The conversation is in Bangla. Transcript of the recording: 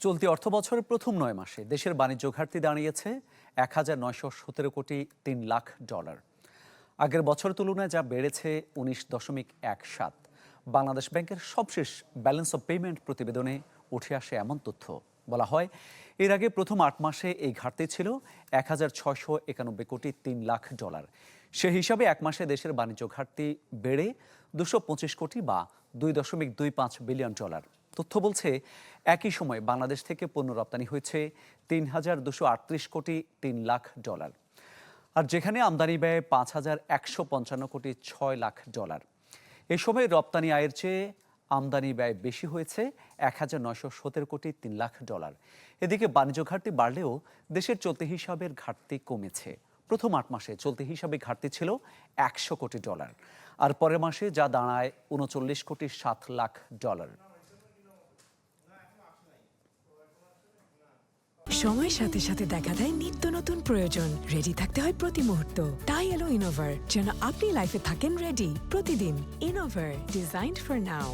চলতি অর্থবছরের প্রথম ৯ মাসে দেশের বাণিজ্য ঘাটতি দাঁড়িয়েছে ১,৯১৭,৩,০০,০০০ ডলার। আগের বছর তুলনায় যা বেড়েছে ১৯.১৭। বাংলাদেশ ব্যাংকের সবশেষ ব্যালেন্স অব পেমেন্ট প্রতিবেদনে উঠে আসে এমন তথ্য। বলা হয়, এর আগে প্রথম ৮ মাসে এই ঘাটতি ছিল ১,৬৯১,৩,০০,০০০ ডলার। সে হিসাবে এক মাসে দেশের বাণিজ্য ঘাটতি বেড়ে ২২৫ কোটি বা ২.২৫ বিলিয়ন ডলার। তথ্য বলছে, একই সময় বাংলাদেশ থেকে পণ্য রপ্তানি হয়েছে ৩,২৩৮,৩,০০,০০০ ডলার। আর যেখানে আমদানি ব্যয় ৫,১৫৫,৬০,০০,০০ ডলার। এ সময় রপ্তানি আয়ের চেয়ে আমদানি ব্যয় বেশি হয়েছে ১,৯১৭,৩,০০,০০০ ডলার। এদিকে বাণিজ্য ঘাটতি বাড়লেও দেশের চলতি হিসাবের ঘাটতি কমেছে। প্রথম ৮ মাসে চলতি হিসাবে ঘাটতি ছিল ১০০ কোটি ডলার, আর পরের মাসে যা দাঁড়ায় ৩৯,৭,০০,০০০ ডলার। সময়ের সাথে সাথে দেখা দেয় নিত্য নতুন প্রয়োজন। রেডি থাকতে হয় প্রতি মুহূর্ত। তাই এলো ইনোভার, যেন আপনি লাইফে থাকেন রেডি প্রতিদিন। Innova, designed for now.